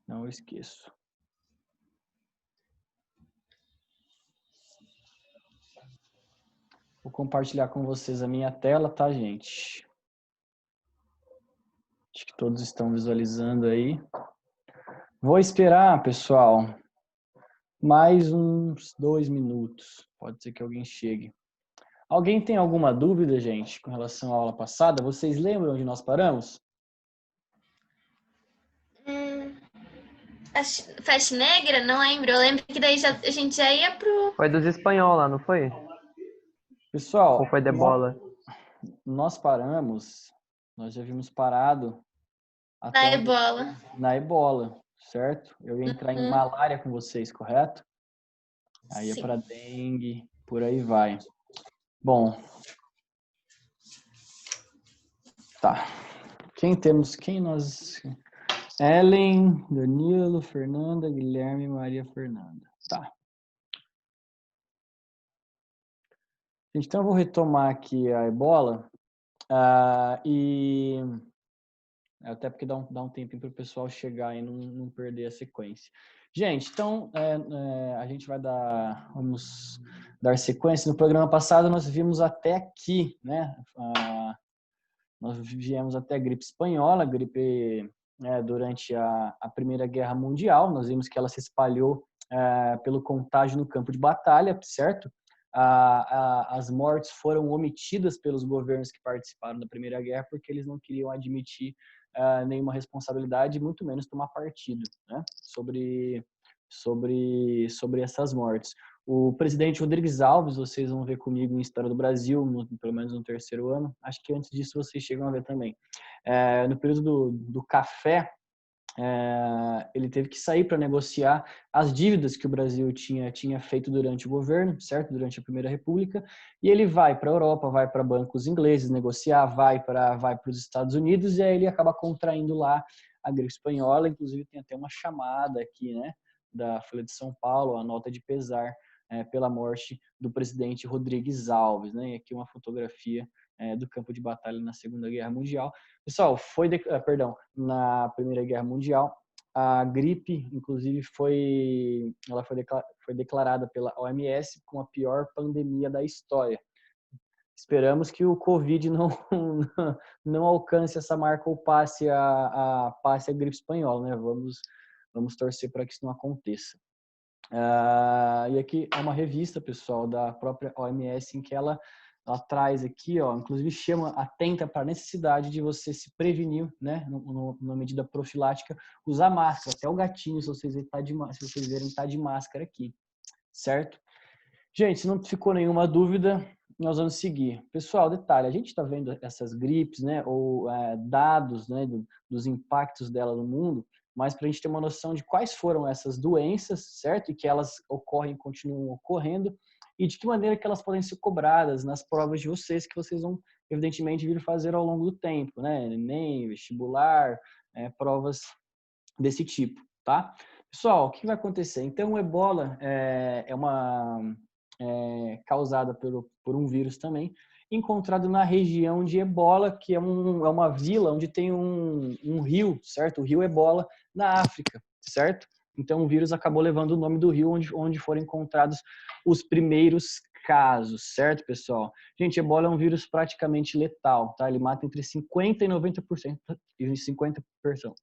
Não esqueço. Vou compartilhar com vocês a minha tela, tá, gente? Acho que todos estão visualizando aí. Vou esperar, pessoal, mais uns 2 minutos. Pode ser que alguém chegue. Alguém tem alguma dúvida, gente, com relação à aula passada? Vocês lembram onde nós paramos? Festa Negra? Não lembro. Eu lembro que daí a gente já ia pro... Foi dos espanhol lá, não foi? Pessoal, Ou foi de bola? nós paramos, nós já vimos parado Na até Ebola. na ebola, certo? Eu ia entrar em malária com vocês, correto? Aí é Sim. para dengue, por aí vai. Bom, tá. Quem nós... Ellen, Danilo, Fernanda, Guilherme, Maria Fernanda. Tá. Gente, então eu vou retomar aqui a ebola. E até porque dá um tempinho para o pessoal chegar e não perder a sequência. Gente, então a gente vamos dar sequência. No programa passado nós vimos até aqui, né? Nós viemos até a gripe espanhola, gripe durante a Primeira Guerra Mundial. Nós vimos que ela se espalhou pelo contágio no campo de batalha, certo? As mortes foram omitidas pelos governos que participaram da Primeira Guerra porque eles não queriam admitir nenhuma responsabilidade, muito menos tomar partido, né, sobre essas mortes. O presidente Rodrigues Alves, vocês vão ver comigo em História do Brasil, pelo menos no terceiro ano, acho que antes disso vocês chegam a ver também. No período do café, ele teve que sair para negociar as dívidas que o Brasil tinha feito durante o governo, certo? Durante a Primeira República, e ele vai para a Europa, vai para bancos ingleses negociar, vai para os Estados Unidos, e aí ele acaba contraindo lá a gripe espanhola. Inclusive tem até uma chamada aqui, né, da Folha de São Paulo, a nota de pesar pela morte do presidente Rodrigues Alves, né? E aqui uma fotografia do campo de batalha na Segunda Guerra Mundial. Pessoal, na Primeira Guerra Mundial, a gripe, inclusive, foi declarada pela OMS como a pior pandemia da história. Esperamos que o Covid não alcance essa marca ou passe a gripe espanhola, né? Vamos torcer para que isso não aconteça. E aqui é uma revista, pessoal, da própria OMS, em que ela traz aqui, ó, inclusive atenta para a necessidade de você se prevenir, né, numa medida profilática, usar máscara. Até o gatinho, se vocês verem, tá de máscara aqui, certo? Gente, se não ficou nenhuma dúvida, nós vamos seguir. Pessoal, detalhe, a gente está vendo essas gripes, né, ou dados, né, dos impactos dela no mundo, mas para a gente ter uma noção de quais foram essas doenças, certo? E que elas continuam ocorrendo, e de que maneira que elas podem ser cobradas nas provas de vocês, que vocês vão, evidentemente, vir fazer ao longo do tempo, né? Enem, vestibular, provas desse tipo, tá? Pessoal, o que vai acontecer? Então, o ebola é causada por um vírus também, encontrado na região de Ebola, que é uma vila onde tem um rio, certo? O rio Ebola, na África, certo? Então, o vírus acabou levando o nome do rio onde foram encontrados os primeiros casos, certo, pessoal? Gente, Ebola é um vírus praticamente letal, tá? Ele mata entre 50% e 90%, e 50%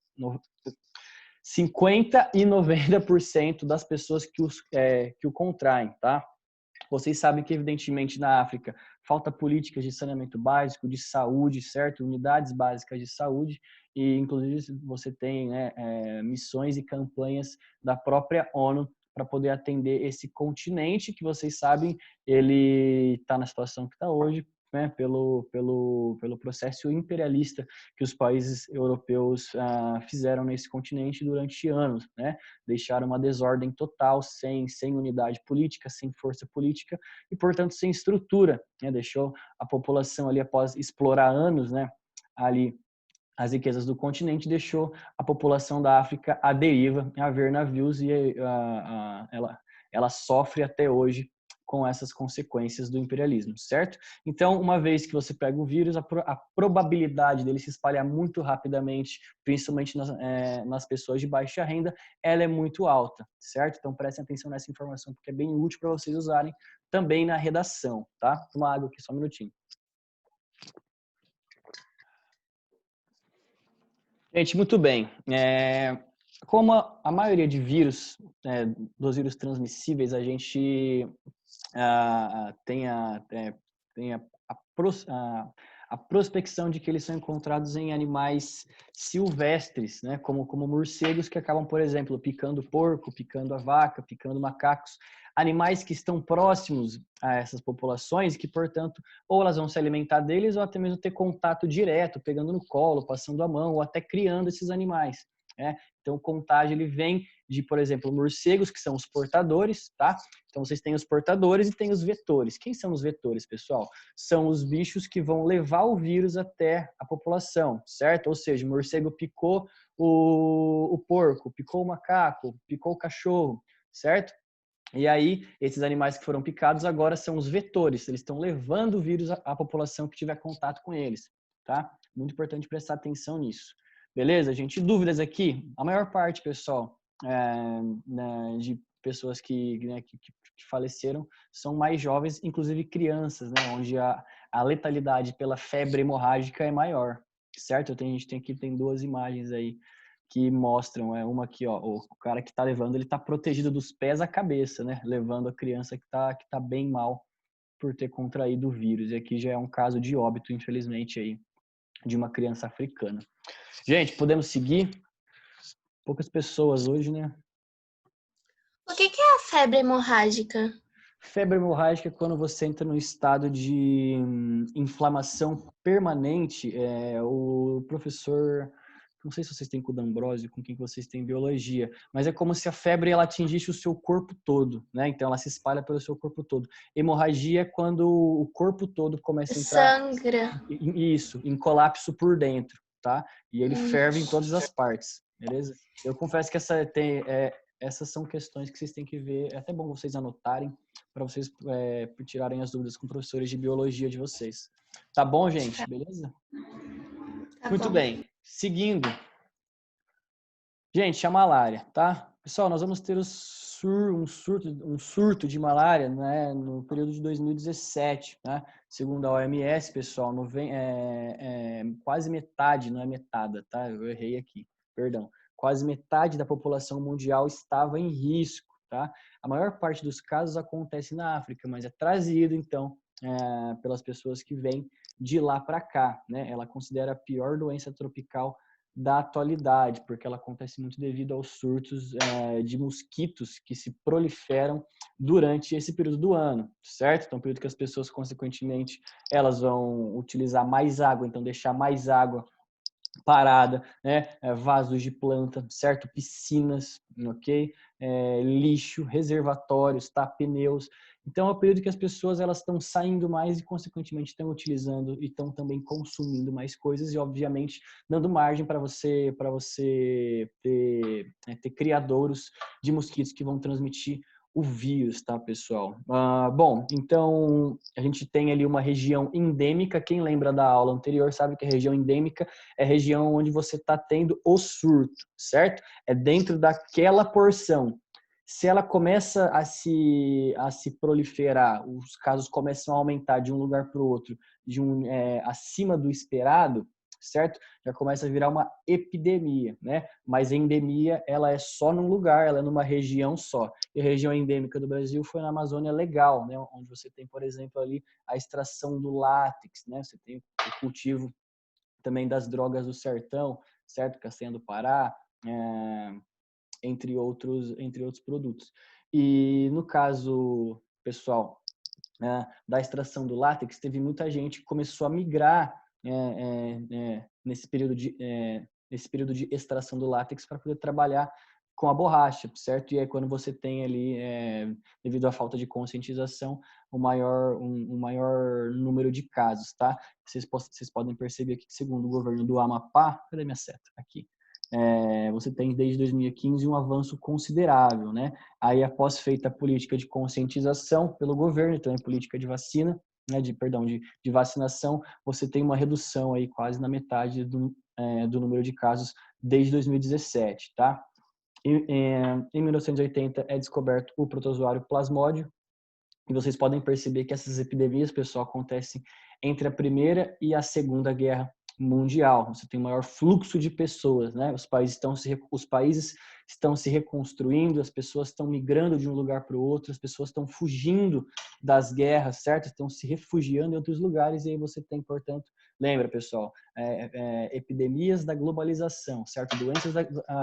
e 90% das pessoas que o contraem, tá? Vocês sabem que, evidentemente, na África falta políticas de saneamento básico, de saúde, certo? Unidades básicas de saúde, e inclusive você tem missões e campanhas da própria ONU para poder atender esse continente que vocês sabem, ele está na situação que está hoje, né, pelo processo imperialista que os países europeus fizeram nesse continente durante anos, né? Deixaram uma desordem total, sem unidade política, sem força política e, portanto, sem estrutura, né? Deixou a população ali, após explorar anos, né, ali as riquezas do continente, deixou a população da África à deriva, a ver navios, e ela sofre até hoje com essas consequências do imperialismo, certo? Então, uma vez que você pega o vírus, a probabilidade dele se espalhar muito rapidamente, principalmente nas pessoas de baixa renda, ela é muito alta, certo? Então, prestem atenção nessa informação, porque é bem útil para vocês usarem também na redação, tá? Uma água aqui, só um minutinho. Gente, muito bem. Como a maioria de vírus, dos vírus transmissíveis, a gente tem a prospecção de que eles são encontrados em animais silvestres, né? Como morcegos que acabam, por exemplo, picando porco, picando a vaca, picando macacos. Animais que estão próximos a essas populações, que, portanto, ou elas vão se alimentar deles ou até mesmo ter contato direto, pegando no colo, passando a mão ou até criando esses animais, né? Então, o contágio ele vem de, por exemplo, morcegos, que são os portadores, tá? Então, vocês têm os portadores e tem os vetores. Quem são os vetores, pessoal? São os bichos que vão levar o vírus até a população, certo? Ou seja, o morcego picou o porco, picou o macaco, picou o cachorro, certo? E aí, esses animais que foram picados agora são os vetores. Eles estão levando o vírus à população que tiver contato com eles, tá? Muito importante prestar atenção nisso. Beleza, gente? Dúvidas aqui? A maior parte, pessoal, né, de pessoas que faleceram são mais jovens, inclusive crianças, né? Onde a letalidade pela febre hemorrágica é maior, certo? A gente tem duas imagens aí que mostram, uma aqui, ó, o cara que tá levando, ele tá protegido dos pés à cabeça, né? Levando a criança que tá bem mal por ter contraído o vírus. E aqui já é um caso de óbito, infelizmente, aí, de uma criança africana. Gente, podemos seguir? Poucas pessoas hoje, né? O que é a febre hemorrágica? Febre hemorrágica é quando você entra no estado de inflamação permanente. O professor, não sei se vocês têm com o D'Ambrosio, com quem vocês têm biologia, mas é como se a febre ela atingisse o seu corpo todo, né? Então ela se espalha pelo seu corpo todo. Hemorragia é quando o corpo todo começa a entrar Sangra. em colapso por dentro, tá? E ele ferve em todas as partes, beleza? Eu confesso que essas são questões que vocês têm que ver. É até bom vocês anotarem para vocês tirarem as dúvidas com professores de biologia de vocês. Tá bom, gente? Beleza? Tá Muito bom. bem. Seguindo. Gente, a malária, tá? Pessoal, nós vamos ter um surto de malária, né, no período de 2017, né? Segundo a OMS, pessoal, quase metade, não é metada, tá? Eu errei aqui, perdão. Quase metade da população mundial estava em risco, tá? A maior parte dos casos acontece na África, mas é trazido, então, pelas pessoas que vêm de lá para cá, né? Ela considera a pior doença tropical da atualidade, porque ela acontece muito devido aos surtos de mosquitos que se proliferam durante esse período do ano, certo? Então, período que as pessoas, consequentemente, elas vão utilizar mais água, então deixar mais água parada, né? Vasos de planta, certo? Piscinas, ok? Lixo, reservatórios, tá? Pneus. Então, é o período que as pessoas elas estão saindo mais e, consequentemente, estão utilizando e estão também consumindo mais coisas e, obviamente, dando margem para você ter criadouros de mosquitos que vão transmitir o vírus, tá, pessoal? Bom, então a gente tem ali uma região endêmica. Quem lembra da aula anterior sabe que a região endêmica é a região onde você está tendo o surto, certo? É dentro daquela porção. Se ela começa a se proliferar, os casos começam a aumentar de um lugar para o outro, acima do esperado, certo? Já começa a virar uma epidemia, né? Mas a endemia, ela é só num lugar, ela é numa região só. E a região endêmica do Brasil foi na Amazônia Legal, né? Onde você tem, por exemplo, ali a extração do látex, né? Você tem o cultivo também das drogas do sertão, certo? Castanha do Pará, entre outros produtos. E no caso, pessoal, da extração do látex, teve muita gente que começou a migrar nesse período de extração do látex para poder trabalhar com a borracha, certo? E aí quando você tem ali, devido à falta de conscientização, um maior número de casos, tá? Vocês podem perceber aqui que, segundo o governo do Amapá, cadê minha seta? Aqui. você tem desde 2015 um avanço considerável, né? Aí, após feita a política de conscientização pelo governo, então a política de vacina, né, de vacinação, você tem uma redução aí quase na metade do número de casos desde 2017, tá? Em 1980 é descoberto o protozoário plasmódio, e vocês podem perceber que essas epidemias, pessoal, acontecem entre a Primeira e a Segunda Guerra Mundial. Você tem um maior fluxo de pessoas, né? Os países estão se reconstruindo, as pessoas estão migrando de um lugar para o outro, as pessoas estão fugindo das guerras, certo? Estão se refugiando em outros lugares, e aí você tem, portanto, lembra, pessoal, epidemias da globalização, certo?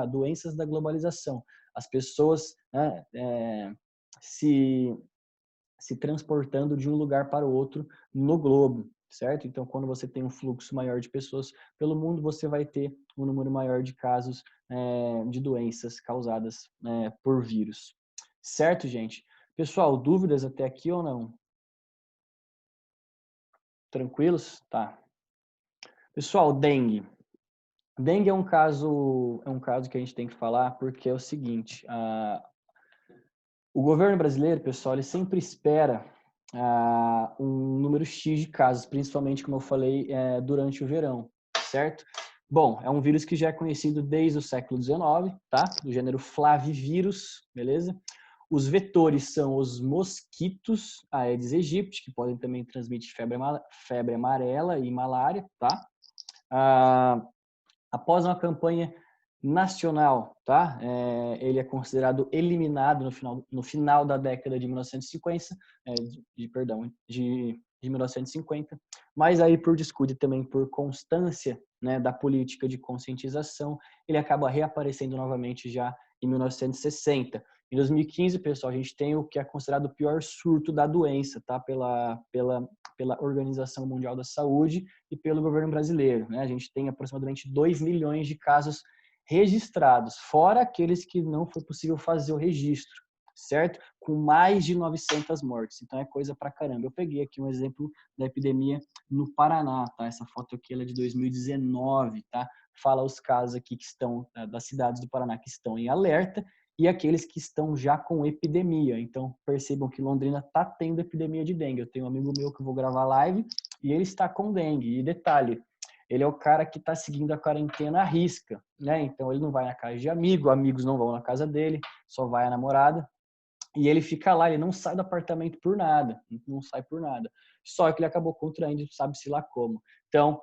Doenças da globalização. As pessoas, né, se transportando de um lugar para o outro no globo, certo? Então, quando você tem um fluxo maior de pessoas pelo mundo, você vai ter um número maior de casos de doenças causadas por vírus. Certo, gente? Pessoal, dúvidas até aqui ou não? Tranquilos? Tá. Pessoal, dengue. Dengue é um caso que a gente tem que falar, porque é o seguinte, o governo brasileiro, pessoal, ele sempre espera um número X de casos, principalmente, como eu falei, durante o verão, certo? Bom, é um vírus que já é conhecido desde o século XIX, tá? Do gênero Flavivírus, beleza? Os vetores são os mosquitos Aedes aegypti, que podem também transmitir febre amarela e malária, tá? Após uma campanha nacional, tá? Ele é considerado eliminado no final da década de 1950, de 1950, mas aí por descuido e também por constância, né, da política de conscientização, ele acaba reaparecendo novamente já em 1960. Em 2015, pessoal, a gente tem o que é considerado o pior surto da doença, tá? Pela Organização Mundial da Saúde e pelo governo brasileiro, né? A gente tem aproximadamente 2 milhões de casos registrados, fora aqueles que não foi possível fazer o registro, certo? Com mais de 900 mortes. Então é coisa pra caramba. Eu peguei aqui um exemplo da epidemia no Paraná, tá? Essa foto aqui ela é de 2019, tá? Fala os casos aqui que estão das cidades do Paraná que estão em alerta e aqueles que estão já com epidemia. Então percebam que Londrina está tendo epidemia de dengue. Eu tenho um amigo meu que eu vou gravar live e ele está com dengue. E detalhe, ele é o cara que está seguindo a quarentena à risca, né? Então ele não vai na casa de amigos não vão na casa dele, só vai a namorada. E ele fica lá, ele não sai do apartamento por nada, não sai por nada. Só que ele acabou contraindo, sabe-se lá como. Então,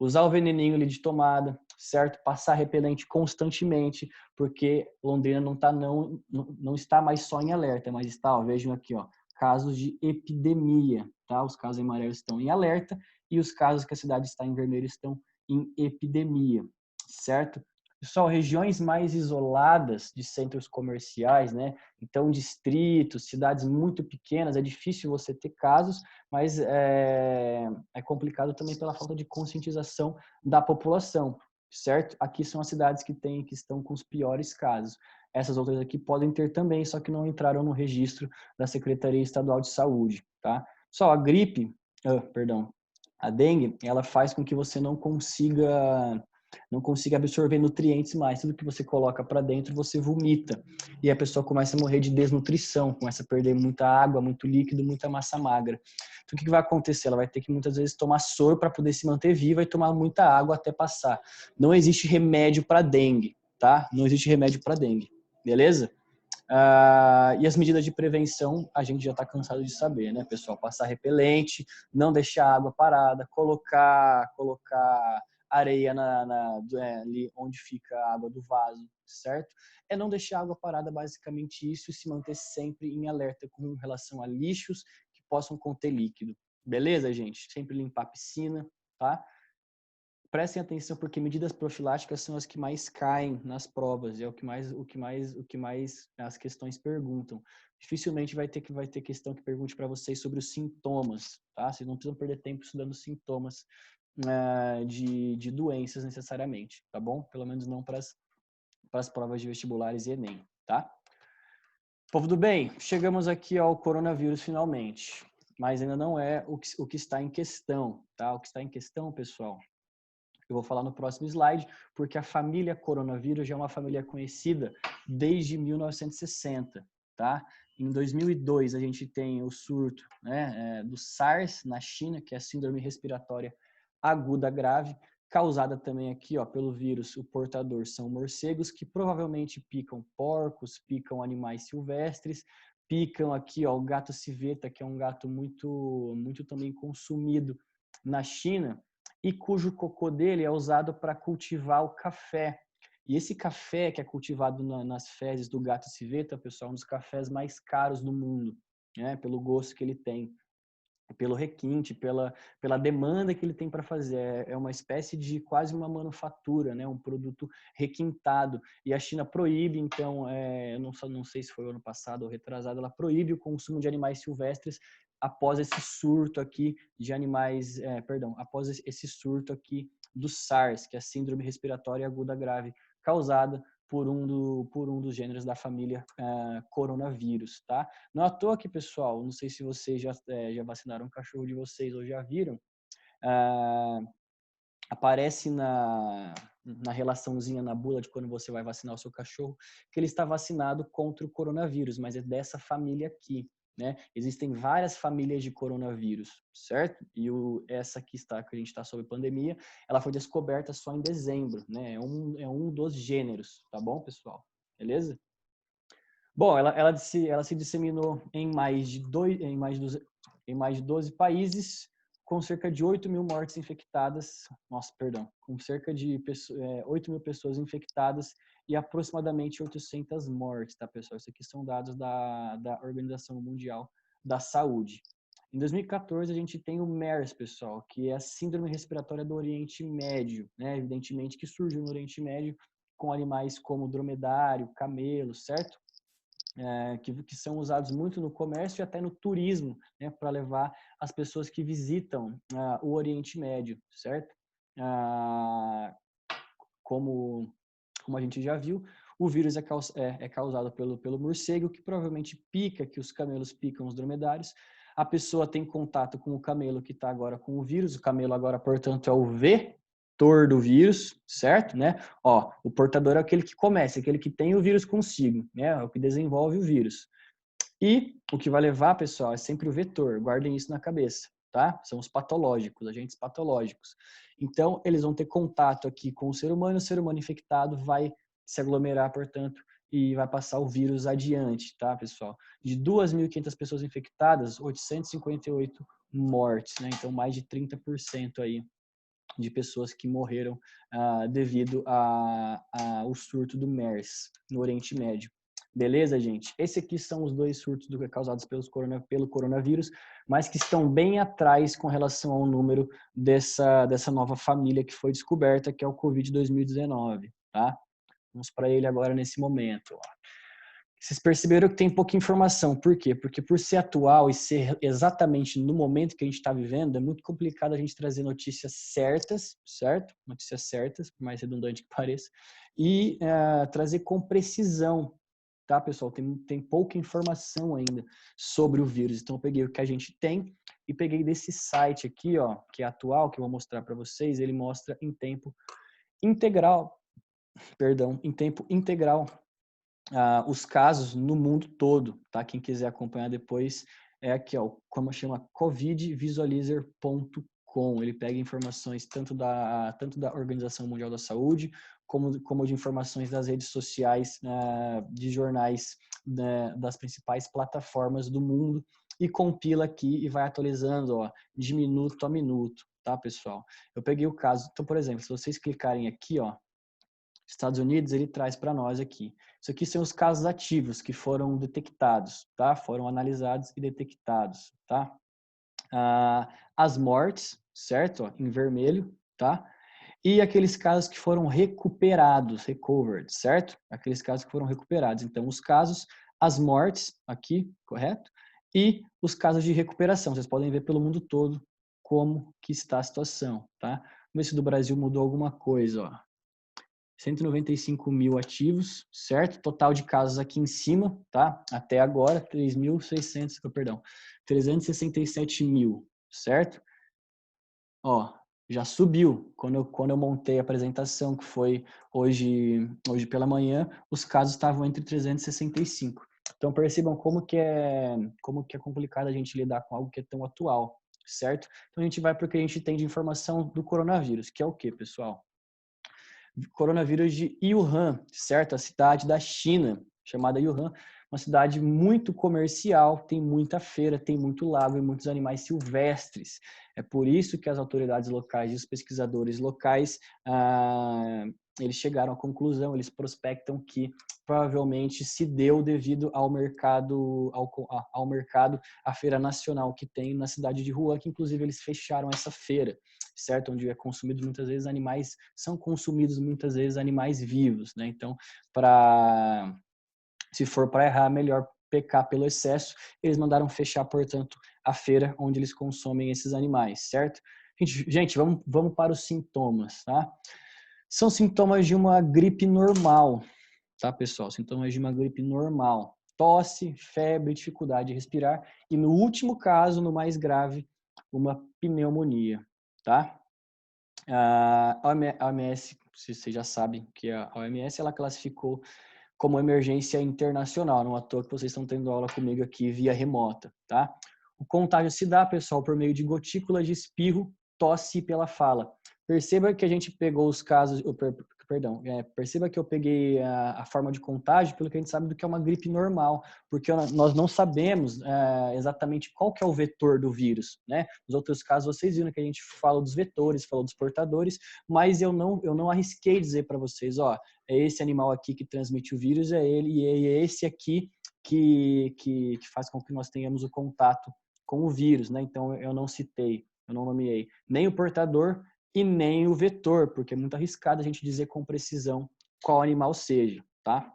usar o veneninho ali de tomada, certo? Passar repelente constantemente, porque Londrina não está mais só em alerta, mas está, ó, vejam aqui, ó, casos de epidemia, tá? Os casos amarelos estão em alerta e os casos que a cidade está em vermelho estão em epidemia, certo? Pessoal, regiões mais isoladas de centros comerciais, né? Então, distritos, cidades muito pequenas, é difícil você ter casos, mas é complicado também pela falta de conscientização da população, certo? Aqui são as cidades que estão com os piores casos. Essas outras aqui podem ter também, só que não entraram no registro da Secretaria Estadual de Saúde, tá? Só a gripe, a dengue, ela faz com que você não consiga absorver nutrientes mais. Tudo que você coloca para dentro, você vomita. E a pessoa começa a morrer de desnutrição, começa a perder muita água, muito líquido, muita massa magra. Então, o que vai acontecer? Ela vai ter que, muitas vezes, tomar soro para poder se manter viva e tomar muita água até passar. Não existe remédio para dengue, tá? Não existe remédio para dengue. Beleza? E as medidas de prevenção, a gente já está cansado de saber, né, pessoal? Passar repelente, não deixar a água parada, colocar areia ali onde fica a água do vaso, certo? É não deixar a água parada, basicamente isso, e se manter sempre em alerta com relação a lixos que possam conter líquido. Beleza, gente? Sempre limpar a piscina, tá? Prestem atenção porque medidas profiláticas são as que mais caem nas provas, é o que mais as questões perguntam. Dificilmente vai ter questão que pergunte para vocês sobre os sintomas, tá? Vocês não precisam perder tempo estudando sintomas de doenças necessariamente, tá bom? Pelo menos não para as provas de vestibulares e Enem, tá? Povo do bem, chegamos aqui ao coronavírus finalmente, mas ainda não é o que está em questão, tá? O que está em questão, pessoal, Eu vou falar no próximo slide, porque a família coronavírus já é uma família conhecida desde 1960, tá? Em 2002, a gente tem o surto, né, do SARS na China, que é a síndrome respiratória aguda grave, causada também aqui, ó, pelo vírus. O portador são morcegos que provavelmente picam porcos, picam animais silvestres, picam aqui, ó, o gato civeta, que é um gato muito também consumido na China, e cujo cocô dele é usado para cultivar o café. E esse café que é cultivado nas fezes do gato civeta, pessoal, é um dos cafés mais caros do mundo, né? Pelo gosto que ele tem, pelo requinte, pela demanda que ele tem para fazer. É uma espécie de quase uma manufatura, né? Um produto requintado. E a China proíbe, então, eu não sei se foi o ano passado ou retrasado, ela proíbe o consumo de animais silvestres após esse surto aqui de animais, após esse surto aqui do SARS, que é a Síndrome Respiratória Aguda Grave, causada por um dos gêneros da família coronavírus, tá? Não à toa que, pessoal, não sei se vocês já vacinaram o cachorro de vocês ou já viram, aparece na relaçãozinha, na bula de quando você vai vacinar o seu cachorro, que ele está vacinado contra o coronavírus, mas é dessa família aqui, né? Existem várias famílias de coronavírus, certo? E essa que a gente está sob pandemia, ela foi descoberta só em dezembro, né? É um dos gêneros, tá bom, pessoal? Beleza? Bom, ela se disseminou em mais de 12 países, com cerca de 8 mil mortes infectadas, com cerca de 8 mil pessoas infectadas e aproximadamente 800 mortes, tá, pessoal? Isso aqui são dados da Organização Mundial da Saúde. Em 2014, a gente tem o MERS, pessoal, que é a Síndrome Respiratória do Oriente Médio, né? Evidentemente que surgiu no Oriente Médio com animais como dromedário, camelo, certo? Que são usados muito no comércio e até no turismo, né, para levar as pessoas que visitam o Oriente Médio, certo? Como a gente já viu, o vírus é causado pelo morcego, que provavelmente pica, que os camelos picam os dromedários. A pessoa tem contato com o camelo que está agora com o vírus, o camelo agora, portanto, é o vetor do vírus, certo? Né? Ó, o portador é aquele que começa, aquele que tem o vírus consigo, né? É o que desenvolve o vírus. E o que vai levar, pessoal, é sempre o vetor, guardem isso na cabeça, tá? São os patológicos, agentes patológicos. Então, eles vão ter contato aqui com o ser humano infectado vai se aglomerar, portanto, e vai passar o vírus adiante, tá, pessoal? De 2.500 pessoas infectadas, 858 mortes, né? Então, mais de 30% aí de pessoas que morreram devido ao surto do MERS no Oriente Médio. Beleza, gente? Esses aqui são os dois surtos causados pelo coronavírus, mas que estão bem atrás com relação ao número dessa nova família que foi descoberta, que é o Covid-2019, tá? Vamos para ele agora nesse momento. Vocês perceberam que tem pouca informação. Por quê? Porque por ser atual e ser exatamente no momento que a gente está vivendo, é muito complicado a gente trazer notícias certas, certo? Notícias certas, por mais redundante que pareça, e trazer com precisão, tá, pessoal? Tem pouca informação ainda sobre o vírus. Então, eu peguei o que a gente tem e peguei desse site aqui, ó, que é atual, que eu vou mostrar para vocês. Ele mostra em tempo integral, os casos no mundo todo, tá? Quem quiser acompanhar depois é aqui, ó, como chama covidvisualizer.com. Ele pega informações tanto da Organização Mundial da Saúde, como de informações das redes sociais, de jornais, né, das principais plataformas do mundo e compila aqui e vai atualizando, ó, de minuto a minuto, tá, pessoal? Eu peguei o caso, então, por exemplo, se vocês clicarem aqui, ó, Estados Unidos, ele traz para nós aqui. Isso aqui são os casos ativos que foram detectados, tá? Foram analisados e detectados, tá? As mortes, certo? Ó, em vermelho, tá? E aqueles casos que foram recuperados, recovered, certo? Aqueles casos que foram recuperados. Então, os casos, as mortes, aqui, correto? E os casos de recuperação. Vocês podem ver pelo mundo todo como que está a situação, tá? Vamos ver se do Brasil mudou alguma coisa, ó. 195 mil ativos, certo? Total de casos aqui em cima, tá? Até agora, 367 mil, certo? Ó, já subiu. Quando eu montei a apresentação, que foi hoje pela manhã, os casos estavam entre 365. Então percebam como que é complicado a gente lidar com algo que é tão atual, certo? Então a gente vai para o que a gente tem de informação do coronavírus, que é o que, pessoal? Coronavírus de Wuhan, certo? A cidade da China, chamada Wuhan, uma cidade muito comercial, tem muita feira, tem muito lago e muitos animais silvestres. É por isso que as autoridades locais e os pesquisadores locais, eles chegaram à conclusão, eles prospectam que provavelmente se deu devido ao mercado, a feira nacional que tem na cidade de Wuhan, que inclusive eles fecharam essa feira, certo? Onde é consumido muitas vezes animais, são consumidos muitas vezes animais vivos, né? Então, se for para errar, melhor pecar pelo excesso. Eles mandaram fechar, portanto, a feira onde eles consomem esses animais, certo? Gente, vamos para os sintomas, tá? São sintomas de uma gripe normal, tá, pessoal? Sintomas de uma gripe normal. Tosse, febre, dificuldade de respirar e, no último caso, no mais grave, uma pneumonia, tá? A OMS, vocês já sabem que a OMS, ela classificou como emergência internacional, não à toa que vocês estão tendo aula comigo aqui via remota, tá? O contágio se dá, pessoal, por meio de gotículas de espirro, tosse e pela fala. Perceba que a gente pegou os casos, perceba que eu peguei a forma de contágio pelo que a gente sabe do que é uma gripe normal, porque nós não sabemos exatamente qual que é o vetor do vírus, né? Nos outros casos vocês viram que a gente fala dos vetores, falou dos portadores, mas eu não arrisquei dizer para vocês, ó, é esse animal aqui que transmite o vírus, é ele, e é esse aqui que faz com que nós tenhamos o contato com o vírus, né? Então eu não citei, eu não nomeei nem o portador e nem o vetor, porque é muito arriscado a gente dizer com precisão qual animal seja, tá?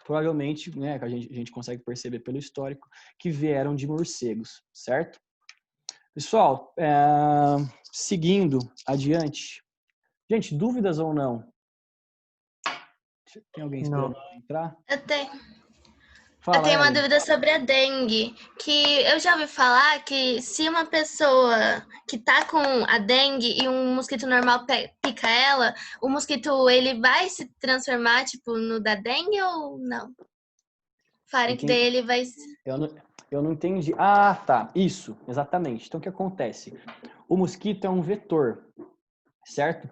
Provavelmente, né, a gente consegue perceber pelo histórico que vieram de morcegos, certo? Pessoal, seguindo adiante. Gente, dúvidas ou não? Tem alguém esperando entrar? Eu tenho. Eu Fala, tenho uma Ellen. dúvida sobre a dengue, que eu já ouvi falar que se uma pessoa que tá com a dengue e um mosquito normal pica ela, o mosquito ele vai se transformar tipo no da dengue ou não? Falaram que daí Entendi. ele vai. Eu não entendi. Ah, tá. Isso, exatamente. Então, o que acontece? O mosquito é um vetor, certo?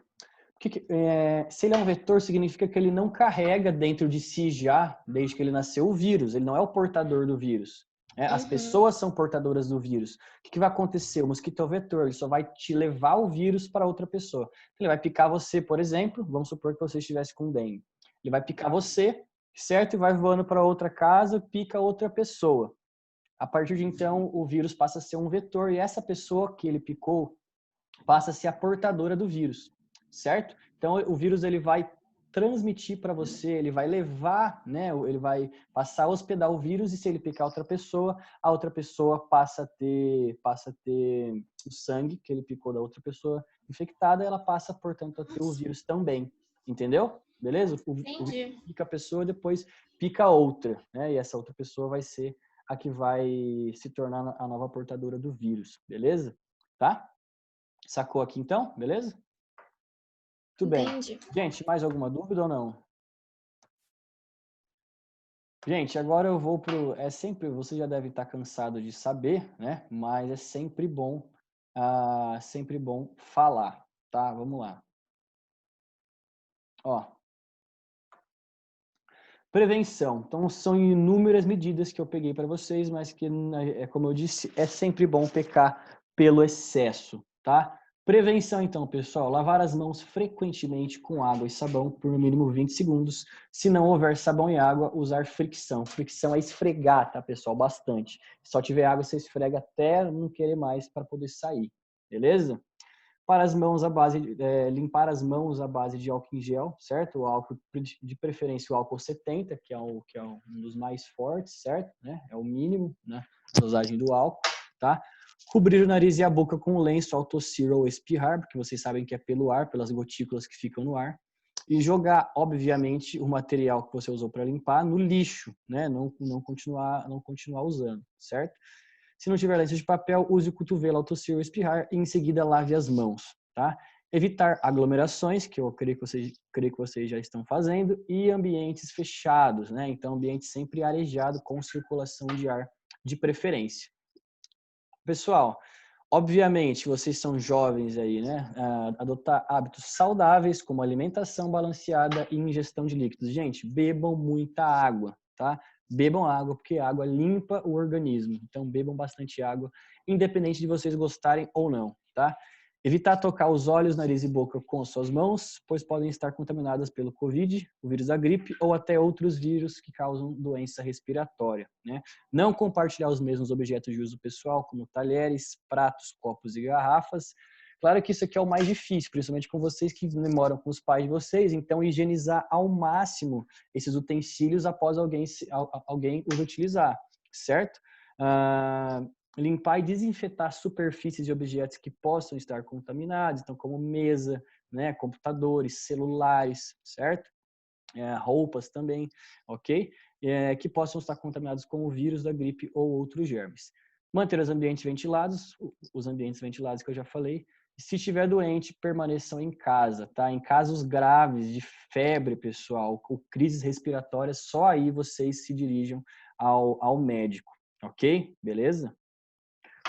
Se ele é um vetor, significa que ele não carrega dentro de si já, desde que ele nasceu, o vírus. Ele não é o portador do vírus. As pessoas são portadoras do vírus. O que vai acontecer? O mosquito é o vetor, ele só vai te levar o vírus para outra pessoa. Ele vai picar você, por exemplo, vamos supor que você estivesse com dengue. Ele vai picar você, certo? E vai voando para outra casa, pica outra pessoa. A partir de então, o vírus passa a ser um vetor e essa pessoa que ele picou passa a ser a portadora do vírus, certo? Então, o vírus ele vai transmitir para você, ele vai levar, né? Ele vai passar a hospedar o vírus e se ele picar outra pessoa, a outra pessoa passa a ter o sangue que ele picou da outra pessoa infectada, ela passa, portanto, a ter o vírus também, entendeu? Beleza? O vírus pica a pessoa, depois pica outra, né? E essa outra pessoa vai ser a que vai se tornar a nova portadora do vírus, beleza? Tá? Sacou aqui então? Beleza? Tudo bem. Entendi. Gente, mais alguma dúvida ou não? Gente, agora eu vou pro... Você já deve estar cansado de saber, né? Mas é sempre bom falar, tá? Vamos lá. Ó. Prevenção. Então, são inúmeras medidas que eu peguei para vocês, mas que, como eu disse, é sempre bom pecar pelo excesso, tá? Prevenção, então, pessoal. Lavar as mãos frequentemente com água e sabão por no mínimo 20 segundos. Se não houver sabão e água, usar fricção. Fricção é esfregar, tá, pessoal? Bastante. Se só tiver água, você esfrega até não querer mais para poder sair. Beleza? Para as mãos limpar as mãos à base de álcool em gel, certo? O álcool, de preferência o álcool 70, que é um dos mais fortes, certo? Né? É o mínimo, né? A dosagem do álcool, tá? Cobrir o nariz e a boca com um lenço ao tossir ou espirrar, porque vocês sabem que é pelo ar, pelas gotículas que ficam no ar. E jogar, obviamente, o material que você usou para limpar no lixo, né? Não continuar usando, certo? Se não tiver lenço de papel, use o cotovelo ao tossir ou espirrar e em seguida lave as mãos, tá? Evitar aglomerações, que eu creio que vocês já estão fazendo, e ambientes fechados, né? Então, ambiente sempre arejado, com circulação de ar de preferência. Pessoal, obviamente, vocês são jovens aí, né? Adotar hábitos saudáveis, como alimentação balanceada e ingestão de líquidos. Gente, bebam muita água, tá? Bebam água, porque a água limpa o organismo. Então, bebam bastante água, independente de vocês gostarem ou não, tá? Evitar tocar os olhos, nariz e boca com suas mãos, pois podem estar contaminadas pelo Covid, o vírus da gripe ou até outros vírus que causam doença respiratória, né? Não compartilhar os mesmos objetos de uso pessoal, como talheres, pratos, copos e garrafas. Claro que isso aqui é o mais difícil, principalmente com vocês que moram com os pais de vocês, então higienizar ao máximo esses utensílios após alguém os utilizar, certo? Limpar e desinfetar superfícies e objetos que possam estar contaminados, então como mesa, né, computadores, celulares, certo? Roupas também, ok? Que possam estar contaminados com o vírus da gripe ou outros germes. Manter os ambientes ventilados que eu já falei. Se estiver doente, permaneçam em casa, tá? Em casos graves de febre, pessoal, ou crises respiratórias, só aí vocês se dirijam ao médico, ok? Beleza?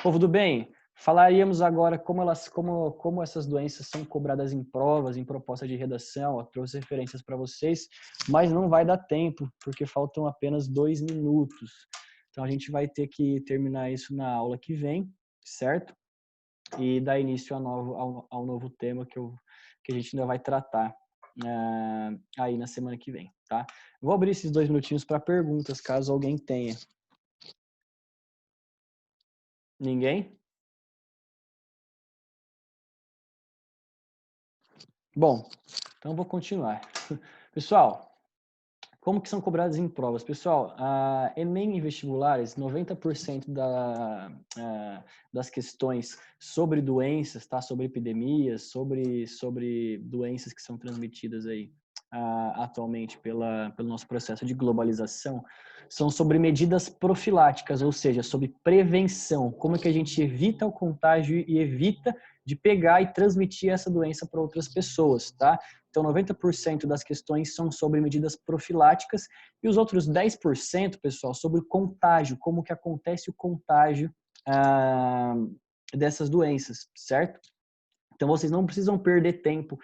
Povo do bem, falaríamos agora como essas doenças são cobradas em provas, em proposta de redação. Eu trouxe referências para vocês, mas não vai dar tempo, porque faltam apenas 2 minutos. Então, a gente vai ter que terminar isso na aula que vem, certo? E dar início ao novo tema que a gente ainda vai tratar aí na semana que vem, tá? Vou abrir esses 2 minutinhos para perguntas, caso alguém tenha. Ninguém? Bom, então vou continuar. Pessoal, como que são cobradas em provas? Pessoal, a Enem e vestibulares, 90% das questões sobre doenças, tá? Sobre epidemias, sobre doenças que são transmitidas aí atualmente pelo nosso processo de globalização, são sobre medidas profiláticas, ou seja, sobre prevenção. Como é que a gente evita o contágio e evita de pegar e transmitir essa doença para outras pessoas, tá? Então, 90% das questões são sobre medidas profiláticas e os outros 10%, pessoal, sobre contágio, como que acontece o contágio dessas doenças, certo? Então, vocês não precisam perder tempo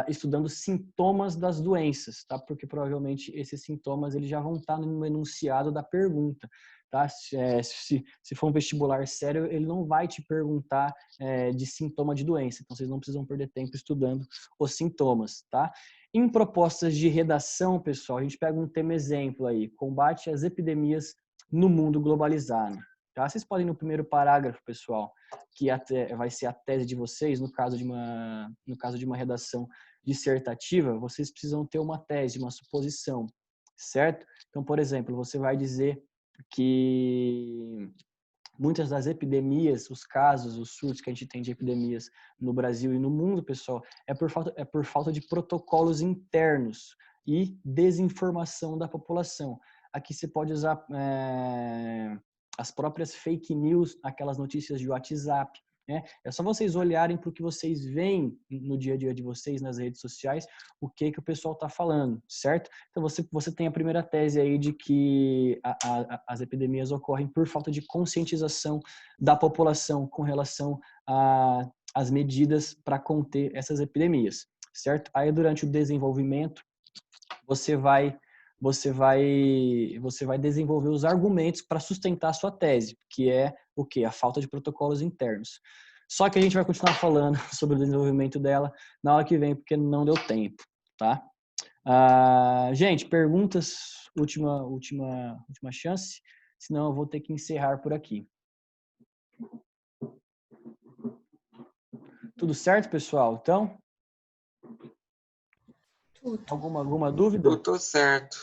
estudando sintomas das doenças, tá? Porque provavelmente esses sintomas eles já vão estar no enunciado da pergunta, tá? Se for um vestibular sério, ele não vai te perguntar de sintoma de doença. Então, vocês não precisam perder tempo estudando os sintomas, tá? Em propostas de redação, pessoal, a gente pega um tema exemplo aí, combate às epidemias no mundo globalizado. Tá? Vocês podem no primeiro parágrafo, pessoal, que vai ser a tese de vocês, no caso de uma redação dissertativa, vocês precisam ter uma tese, uma suposição, certo? Então, por exemplo, você vai dizer que muitas das epidemias, os casos, os surtos que a gente tem de epidemias no Brasil e no mundo, pessoal, é por falta de protocolos internos e desinformação da população. Aqui você pode usar as próprias fake news, aquelas notícias de WhatsApp, né? É só vocês olharem para o que vocês veem no dia a dia de vocês, nas redes sociais, o que o pessoal está falando, certo? Então, você tem a primeira tese aí de que as epidemias ocorrem por falta de conscientização da população com relação às medidas para conter essas epidemias, certo? Aí, durante o desenvolvimento, você vai desenvolver os argumentos para sustentar a sua tese, que é o quê? A falta de protocolos internos. Só que a gente vai continuar falando sobre o desenvolvimento dela na hora que vem, porque não deu tempo, tá? Gente, perguntas, última chance, senão eu vou ter que encerrar por aqui. Tudo certo, pessoal? Então? Tudo. Alguma dúvida? Tudo certo.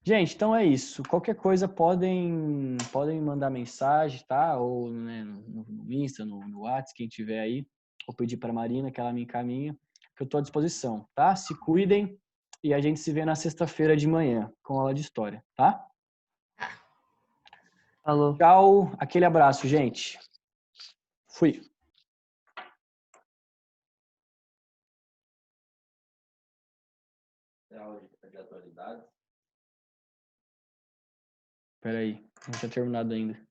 Gente, então é isso. Qualquer coisa podem mandar mensagem, tá? Ou né, no Insta, no WhatsApp, quem tiver aí. Ou pedir para a Marina que ela me encaminha, que eu estou à disposição, tá? Se cuidem e a gente se vê na sexta-feira de manhã com aula de história, tá? Falou. Tchau, aquele abraço, gente. Fui. Peraí, não tinha terminado ainda.